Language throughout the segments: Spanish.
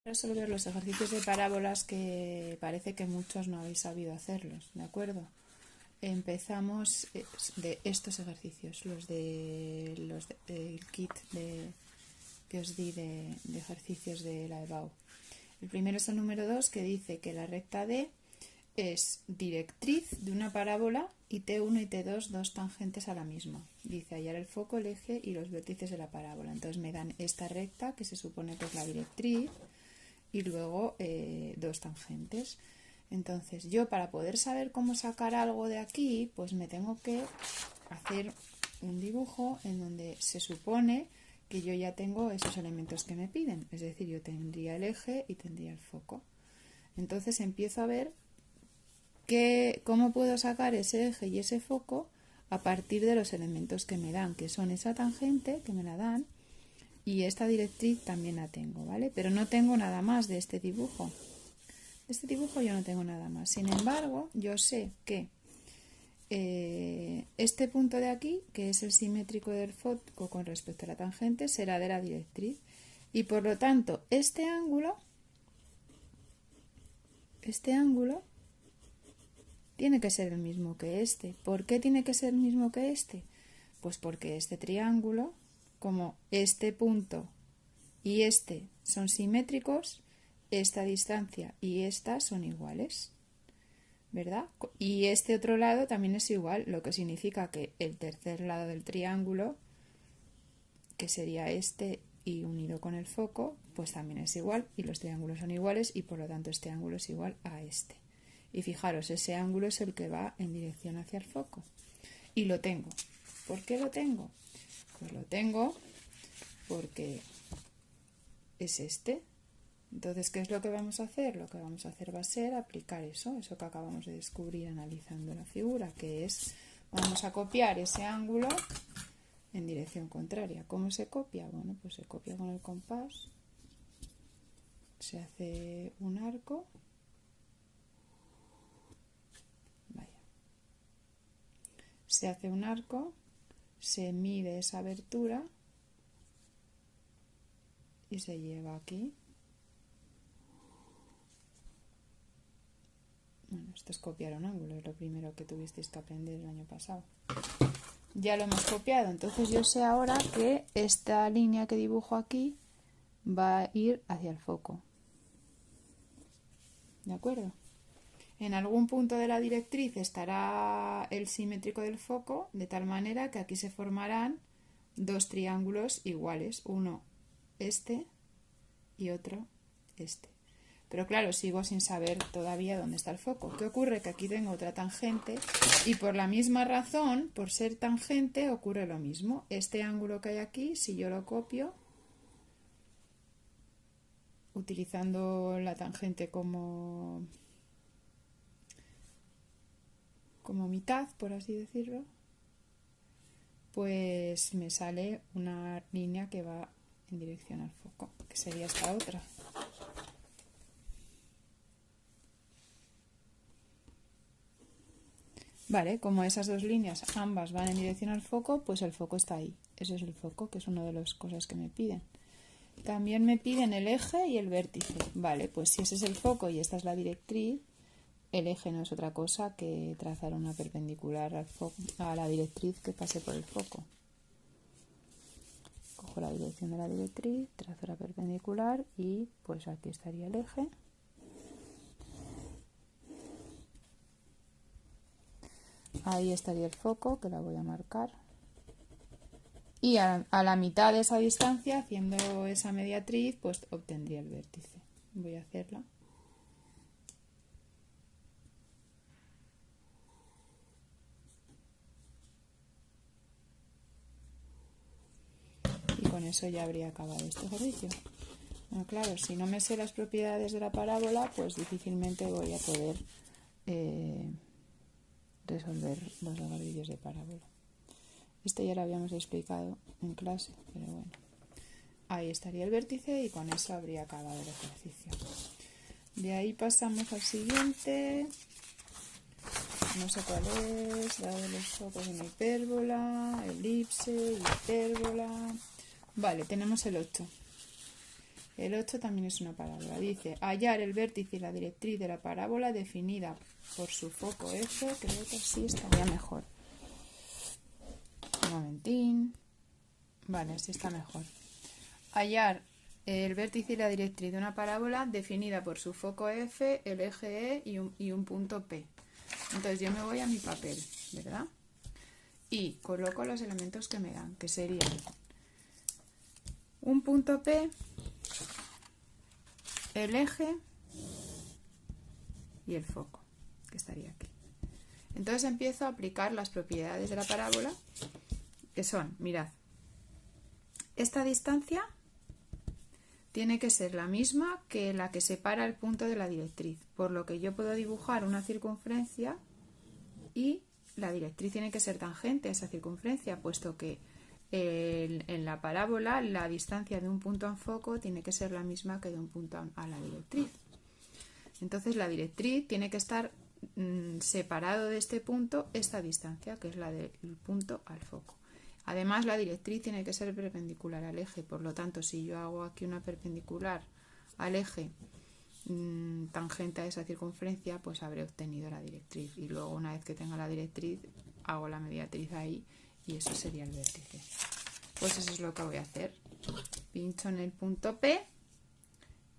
Resolver los ejercicios de parábolas que parece que muchos no habéis sabido hacerlos, ¿de acuerdo? Empezamos de estos ejercicios, el kit que os di de ejercicios de la EBAU. El primero es el número 2, que dice que la recta D es directriz de una parábola y T1 y T2 dos tangentes a la misma. Dice hallar el foco, el eje y los vértices de la parábola. Entonces me dan esta recta, que se supone que es la directriz, y luego dos tangentes. Entonces yo, para poder saber cómo sacar algo de aquí, pues me tengo que hacer un dibujo en donde se supone que yo ya tengo esos elementos que me piden. Es decir, yo tendría el eje y tendría el foco. Entonces empiezo a ver cómo puedo sacar ese eje y ese foco a partir de los elementos que me dan, que son esa tangente que me la dan, y esta directriz también la tengo, ¿vale? Pero no tengo nada más de este dibujo. De este dibujo yo no tengo nada más. Sin embargo, yo sé que este punto de aquí, que es el simétrico del foco con respecto a la tangente, será de la directriz. Y por lo tanto, este ángulo tiene que ser el mismo que este. ¿Por qué tiene que ser el mismo que este? Pues porque este triángulo, como este punto y este son simétricos, esta distancia y esta son iguales, ¿verdad? Y este otro lado también es igual, lo que significa que el tercer lado del triángulo, que sería este y unido con el foco, pues también es igual, y los triángulos son iguales, y por lo tanto este ángulo es igual a este. Y fijaros, ese ángulo es el que va en dirección hacia el foco. Y lo tengo. ¿Por qué lo tengo? Pues lo tengo porque es este. Entonces, ¿qué es lo que vamos a hacer? Lo que vamos a hacer va a ser aplicar eso que acabamos de descubrir analizando la figura, que es, vamos a copiar ese ángulo en dirección contraria. ¿Cómo se copia? Bueno, pues se copia con el compás, se hace un arco, se hace un arco, se mide esa abertura y se lleva aquí. Bueno, esto es copiar un ángulo, es lo primero que tuvisteis que aprender el año pasado. Ya lo hemos copiado, entonces yo sé ahora que esta línea que dibujo aquí va a ir hacia el foco. ¿De acuerdo? En algún punto de la directriz estará el simétrico del foco, de tal manera que aquí se formarán dos triángulos iguales, uno este y otro este. Pero claro, sigo sin saber todavía dónde está el foco. ¿Qué ocurre? Que aquí tengo otra tangente y por la misma razón, por ser tangente, ocurre lo mismo. Este ángulo que hay aquí, si yo lo copio, utilizando la tangente como mitad, por así decirlo, pues me sale una línea que va en dirección al foco, que sería esta otra. Vale, como esas dos líneas ambas van en dirección al foco, pues el foco está ahí. Ese es el foco, que es una de las cosas que me piden. También me piden el eje y el vértice. Vale, pues si ese es el foco y esta es la directriz, el eje no es otra cosa que trazar una perpendicular a la directriz que pase por el foco. Cojo la dirección de la directriz, trazo la perpendicular y pues aquí estaría el eje. Ahí estaría el foco, que la voy a marcar. Y a la mitad de esa distancia, haciendo esa mediatriz, pues obtendría el vértice. Voy a hacerla. Y con eso ya habría acabado este ejercicio. Bueno, claro, si no me sé las propiedades de la parábola, pues difícilmente voy a poder resolver los ejercicios de parábola. Este ya lo habíamos explicado en clase, pero bueno. Ahí estaría el vértice y con eso habría acabado el ejercicio. De ahí pasamos al siguiente. No sé cuál es, lado de los focos en hipérbola, elipse, hipérbola. Vale, tenemos el 8. El 8 también es una parábola. Dice, hallar el vértice y la directriz de la parábola definida por su foco F. Creo que así estaría mejor. Un momentín. Vale, así está mejor. Hallar el vértice y la directriz de una parábola definida por su foco F, el eje E y un punto P. Entonces yo me voy a mi papel, ¿verdad? Y coloco los elementos que me dan, que serían un punto P, el eje y el foco, que estaría aquí. Entonces empiezo a aplicar las propiedades de la parábola, que son, mirad, esta distancia tiene que ser la misma que la que separa el punto de la directriz, por lo que yo puedo dibujar una circunferencia y la directriz tiene que ser tangente a esa circunferencia, puesto que en la parábola la distancia de un punto a un foco tiene que ser la misma que de un punto a la directriz. Entonces la directriz tiene que estar separado de este punto esta distancia, que es la del punto al foco. Además la directriz tiene que ser perpendicular al eje, por lo tanto si yo hago aquí una perpendicular al eje tangente a esa circunferencia, pues habré obtenido la directriz, y luego una vez que tenga la directriz hago la mediatriz ahí y eso sería el vértice. Pues eso es lo que voy a hacer. Pincho en el punto P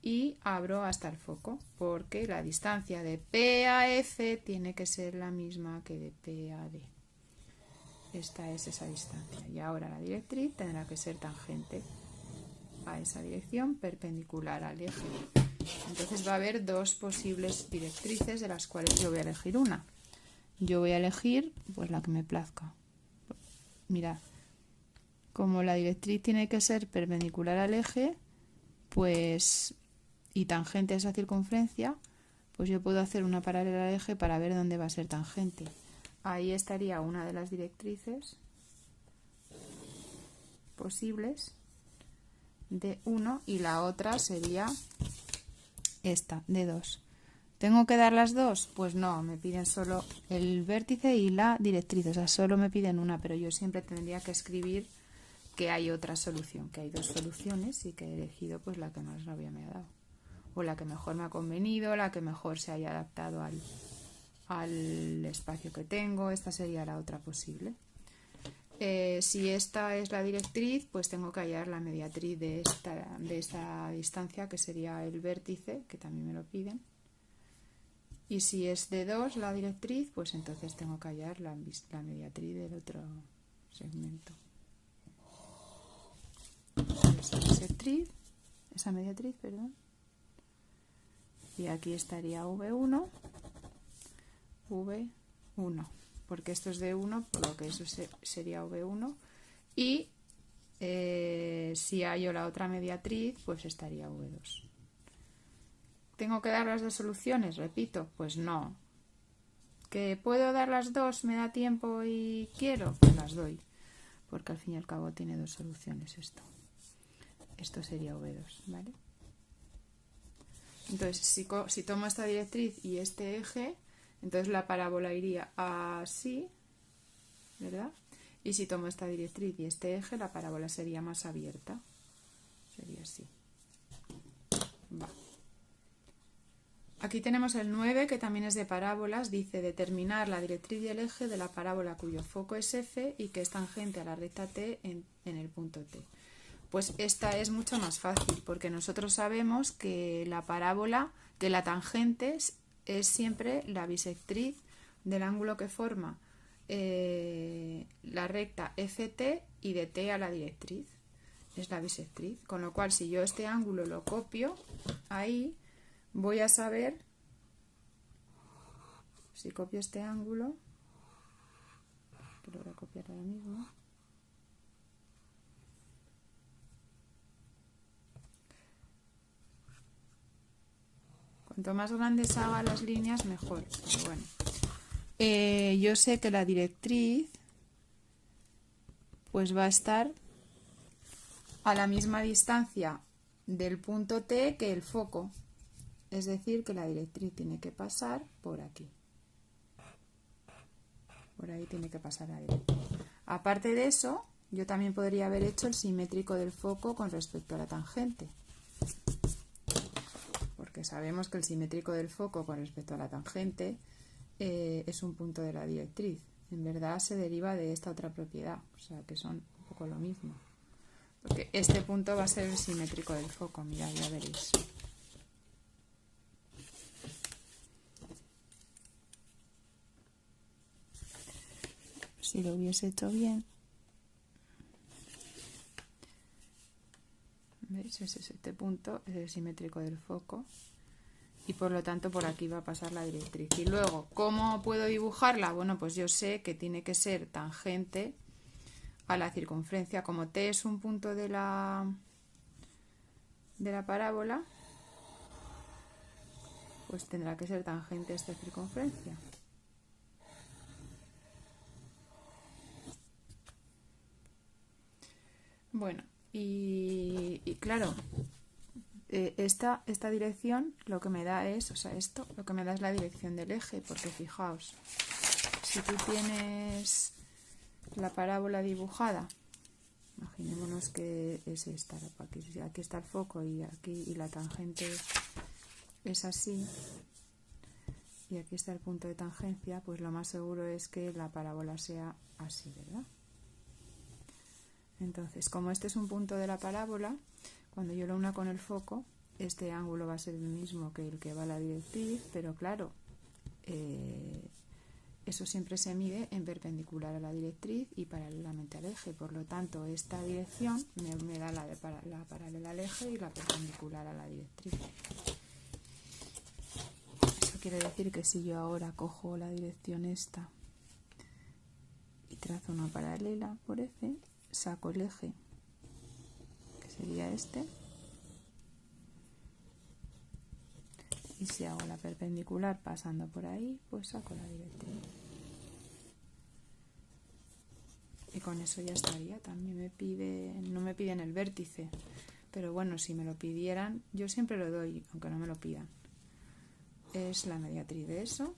y abro hasta el foco, porque la distancia de P a F tiene que ser la misma que de P a D. Esta es esa distancia, y ahora la directriz tendrá que ser tangente a esa dirección, perpendicular al eje. Entonces va a haber dos posibles directrices, de las cuales yo voy a elegir una. Yo voy a elegir pues la que me plazca. Mirad, como la directriz tiene que ser perpendicular al eje, pues y tangente a esa circunferencia, pues yo puedo hacer una paralela al eje para ver dónde va a ser tangente. Ahí estaría una de las directrices posibles de 1 y la otra sería esta, de 2. ¿Tengo que dar las dos? Pues no, me piden solo el vértice y la directriz, o sea, solo me piden una, pero yo siempre tendría que escribir que hay otra solución, que hay dos soluciones y que he elegido pues la que más rabia me ha dado, o la que mejor me ha convenido, la que mejor se haya adaptado al espacio que tengo. Esta sería la otra posible. Si esta es la directriz, pues tengo que hallar la mediatriz de esta distancia, que sería el vértice, que también me lo piden. Y si es de 2 la directriz, pues entonces tengo que hallar la mediatriz del otro segmento. Esa mediatriz, perdón. Y aquí estaría V1, V1, porque esto es de 1, por lo que eso sería V1. Y si hallo la otra mediatriz, pues estaría V2. ¿Tengo que dar las dos soluciones? Repito, pues no. ¿Que puedo dar las dos? ¿Me da tiempo y quiero? Pues las doy, porque al fin y al cabo tiene dos soluciones esto. Esto sería V2, ¿vale? Entonces, si tomo esta directriz y este eje, entonces la parábola iría así, ¿verdad? Y si tomo esta directriz y este eje, la parábola sería más abierta. Sería así. Va. Aquí tenemos el 9, que también es de parábolas. Dice determinar la directriz y el eje de la parábola cuyo foco es F y que es tangente a la recta T en el punto T. Pues esta es mucho más fácil, porque nosotros sabemos que la parábola, que la tangente es siempre la bisectriz del ángulo que forma la recta FT y de T a la directriz. Es la bisectriz. Con lo cual, si yo este ángulo lo copio ahí, voy a saber, si copio este ángulo, que lo voy a copiar ahora mismo, cuanto más grandes haga las líneas, mejor. Pero bueno, yo sé que la directriz pues va a estar a la misma distancia del punto T que el foco. Es decir, que la directriz tiene que pasar por aquí. Por ahí tiene que pasar la directriz. Aparte de eso, yo también podría haber hecho el simétrico del foco con respecto a la tangente. porque sabemos que el simétrico del foco con respecto a la tangente es un punto de la directriz. En verdad se deriva de esta otra propiedad, o sea que son un poco lo mismo. Porque este punto va a ser el simétrico del foco, mirad, ya veréis. Si lo hubiese hecho bien, ¿veis? Este punto es el simétrico del foco y por lo tanto por aquí va a pasar la directriz. Y luego, ¿cómo puedo dibujarla? Bueno, pues yo sé que tiene que ser tangente a la circunferencia. Como t es un punto de la parábola, pues tendrá que ser tangente a esta circunferencia. Bueno, y claro, esta dirección lo que me da es, o sea, esto lo que me da es la dirección del eje, porque fijaos, si tú tienes la parábola dibujada, imaginémonos que es esta, aquí está el foco y aquí y la tangente es así, y aquí está el punto de tangencia, pues lo más seguro es que la parábola sea así, ¿verdad? Entonces, como este es un punto de la parábola, cuando yo lo una con el foco, este ángulo va a ser el mismo que el que va a la directriz, pero claro, eso siempre se mide en perpendicular a la directriz y paralelamente al eje. Por lo tanto, esta dirección me da la paralela al eje y la perpendicular a la directriz. Eso quiere decir que si yo ahora cojo la dirección esta y trazo una paralela por F, saco el eje, que sería este, y si hago la perpendicular pasando por ahí, pues saco la directriz. Y con eso ya estaría. También no me piden el vértice, pero bueno, si me lo pidieran, yo siempre lo doy, aunque no me lo pidan. Es la mediatriz de eso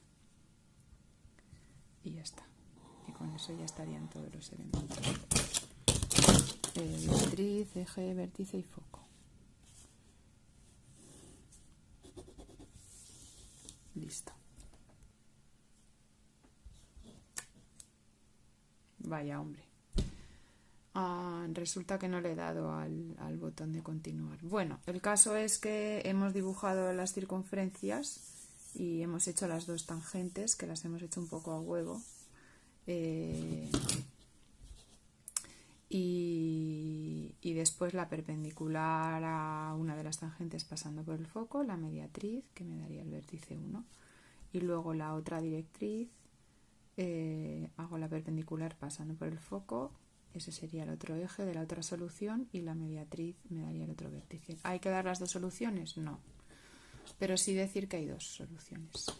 y ya está. Y con eso ya estarían todos los elementos. Directriz, eje, vértice y foco. Listo. Vaya hombre. Resulta que no le he dado al botón de continuar. Bueno, el caso es que hemos dibujado las circunferencias y hemos hecho las dos tangentes, que las hemos hecho un poco a huevo. Y después la perpendicular a una de las tangentes pasando por el foco, la mediatriz, que me daría el vértice 1. Y luego la otra directriz, hago la perpendicular pasando por el foco, ese sería el otro eje de la otra solución, y la mediatriz me daría el otro vértice. ¿Hay que dar las dos soluciones? No, pero sí decir que hay dos soluciones.